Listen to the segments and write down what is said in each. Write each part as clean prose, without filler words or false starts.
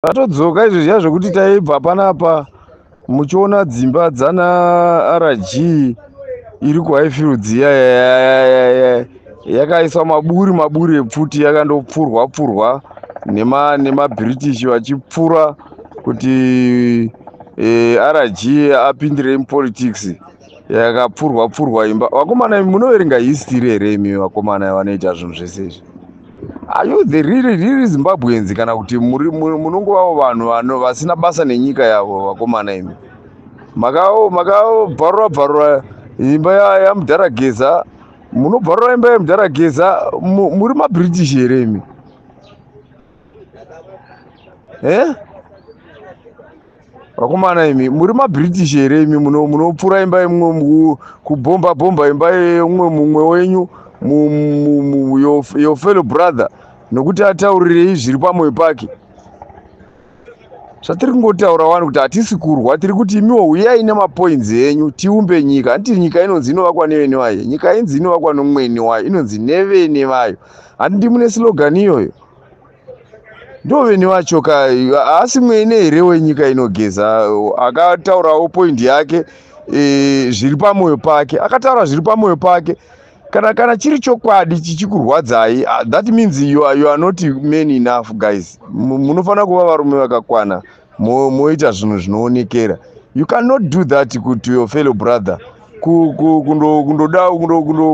Atodzoka izvo zviya zvokuti taibva panapa muchiona dzimba dzana RG iri kuHighfields yakaiswa maburi epfuti yakandopfurwa nemaBritish vachipfura kuti RG apindire mupolitics yakapfurwa imba. Vakomana munoverenga history here imi vakomana vanoita zvinhu zvese izvi? Are you the really Zimbabweans kana kuti munongova vanhu vasina basa nenyika yavo vakomana imi? Makabvarura imba yaMudharageza, munobvarura imba yaMudharageza muri maBritish here imi? Vakomana imi muri maBritish here imi munopfura imba imwe kubomba imba mumwe wenyu your fellow brother nokuti ataurirei zviri pamwoyo pake? Zvatiri kungotaura wani kuti hatisi kurwa, tiri kuti imiwo uyai nemapoints enyu tiumbe nyika. Handiti nyika inonzi inovakwa nevene vayo, nyika inzi inovakwa nomweni wayo, inonzi nevene vayo. Handiti mune slogan iyoyo? Ndo vene vacho asi mwene here wenyika inogeza akataurawo point yake zviri pamwoyo pake, akataura zviri pamwoyo pake. Kana chiri chokwadi chichikurwadzai, that means you are not men enough guys. Munofanira kuva varume vakakwana moita zvinhu zvinoonekera. You cannot do that to your fellow brother.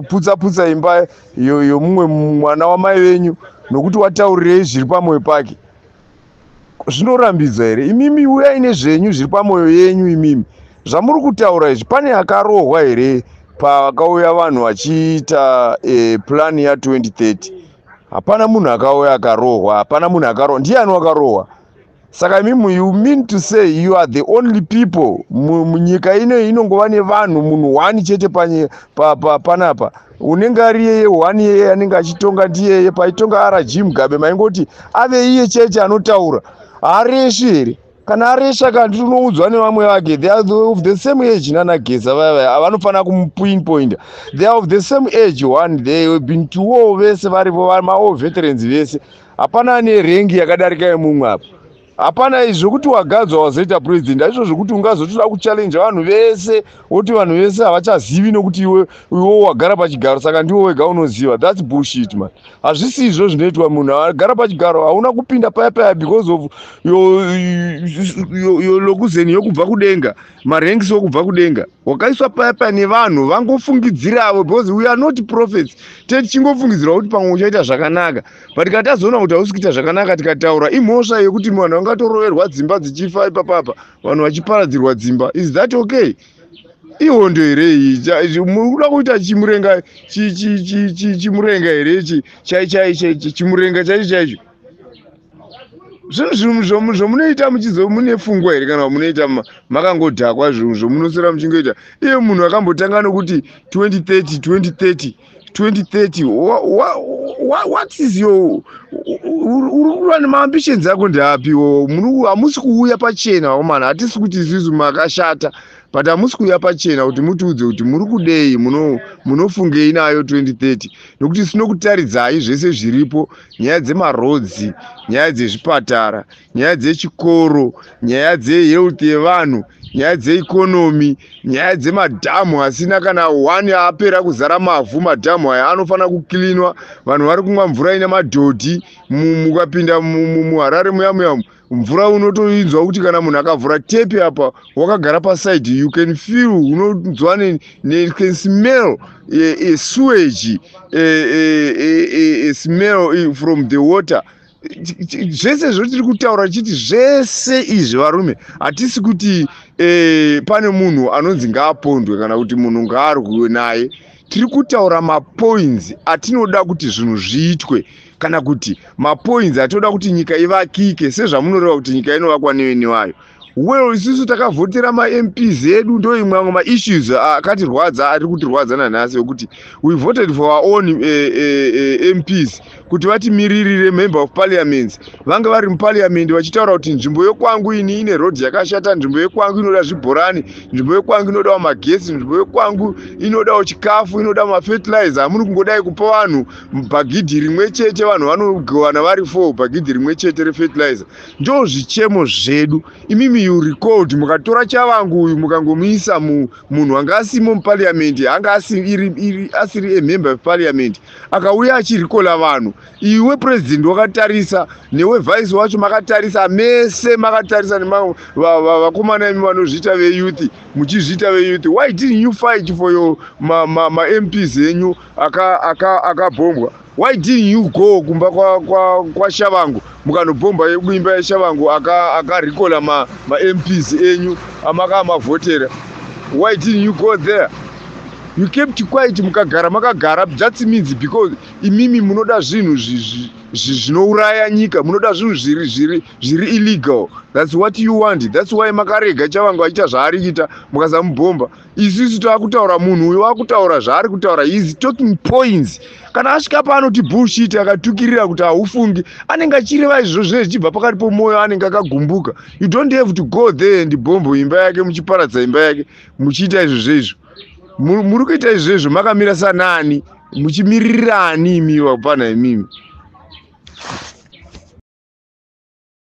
Kundoputsa imba yomumwe mwana wamai venyu nokuti wataurirei zviri pamwoyo pake. Zvinorambidzwa here? Imimi uyai nezvenyu zviri pamwoyo yenyu imimi. Zvamuri kutaura izvi pane akarohwa here pakauya vanhu vachiita plan ya2030? Hapana munhu akauya akarohwa, hapana munhu akarohwa. Ndiani wakarohwa? Saka imimi you mean to say you are the only people munyika ino inongova nevanhu munhu wani chete panapa unenge ari yeye wani yeye anenge achitonga ndiyeye. Paitonga RG Mugabe maingoti ave iye chete anotaura, haareshi here? Kana aresha kandi tunoudzwa nevamwe vake, they are of the same age nanageza vaya havanofanira kumupinpointa. They are of the same age one, they have been to war vese varipo mao veterans vese. Hapana ane rengi yakadarika yemumwe apa. Hapana izvokuti wagadzwa wazoita president, hazvo zvokuti ungazotoda kuchallenge vanhu vese woti vanhu vese havachazivi nokuti iwe wagara pachigaro saka ndiwo wega unoziva. That's bullshit man. Hazvisi izvo zvinoitwa. Munhu agara pachigaro hauna kupinda paya because of lokuzeni yokubva kudenga, maranks okubva kudenga. Wakaiswa paya nevanhu vangofungidziravo because we are not prophets. Tichingofungidzira kuti pamwe uchaita zvakanaka, but katazoona kuti hausi kuita zvakanaka tikataura imhosva yekuti vanhu vangatoroverwa dzimba dzichifa ipapapa, vanhu vachiparadzirwa dzimba. Is that okay? Ihondo here iyi munoda kuita chimurenga here chimurenga chaicho. Zvinhu zvomunoita mune fungwa here kana munoita makangodhakwa zvinhu zvomunosera muchingoita? Iye munhu akambotanga nokuti 2030 what is your urikuva nemaambitions ako ndeapiwo? Hamusi kuuya pachena vakomana, hatisi kuti isusu makashata, but hamusi kuuya pachena kuti mutiudze kuti muri kudei, munofungei nayo 2030. Nokuti sinokutaridzai zvese zviripo, nyaya dzemarodzi, nyaya dzezvipatara, nyaya dzechikoro, nyaya dzehealth yevanhu, nyaya dzeikonomi, nyaya dzemadhamu asina kana one apera kuzara mavhu. Madhamu aya anofanira kukilinwa, vanhu vari kumwa mvura ina madhodhi. Mukapinda muHarare muya mvura unotoinzwa kuti kana munhu akavhura tepi apa wakagara paside, you can feel, unonzwa can smell a sewage, a smell from the water. Zvese zvotiri kutaura chiti zvese izvi varume, hatisi kuti pane munhu anonzi ngaapondwe kana kuti munhu ngaarwiwe naye. Tiri kutaura mapoints atinoda kuti zvinhu zviitwe, kana kuti mapoints atoda kuti nyika ivakike sezvamunoreva kuti nyika inovakwa nevene vayo. Well, isusu takavhotera maMPs edu, ndo imwe maissues akatirwadza ari kutirwadza nanhasi, wekuti we voted for our own MPs kuti vatimiririre member of parliament vange vari muparliament vachitaura kuti nzvimbo yekwangu ini ine road yakashata, nzvimbo yekwangu inoda zvibhorani, nzvimbo yekwangu inoda magesi, nzvimbo yekwangu inoda chikafu, inoda mafertilizer. Hamuri kungodai kupa vanhu bhagidhi rimwe chete, vanhu vanogowana vari 4 bhagidhi rimwe chete refertilizer. Ndo zvichemo zvedu. Imimi you record mukatora Chavangu uyu mukangomuisa munhu anga asimo muparliament, anga asiri a member of parliament, akauya achirikola vanhu. Iwe president wakatarisa, newe vice wacho makatarisa, mese makatarisa, vakomana imi vanozviita veyouth muchizviita veyouth. Why didn't you fight for your MPs enyu akabhombwa? Why didn't you go kumba kwa Shavangu mukanobhomba kuimba yaShavangu akarikola ma MPs enyu amaka mavhotera? Why didn't you go there? You kept quiet, makagara. That means because imimi munoda zvinhu zvinouraya nyika, munoda zvinhu zviri illegal. That's what you want. That's why makarega Chavangu achiita zvaari kuita mukasamubhomba. Isusu takutaura munhu uyu wakutaura zvaari kutaura, he is talking points. Kana asvika paanoti bullshit akatukirira kuti haufungi, anenge achireva izvozvo zvichibva pakati pomwoyo, anenge akagumbuka. You don't have to go there and bombo imba yake, muchiparadza imba yake muchiita izvozvo. Muri kuita izvozvo makamira sanani, muchimirirani imi wapana imimi.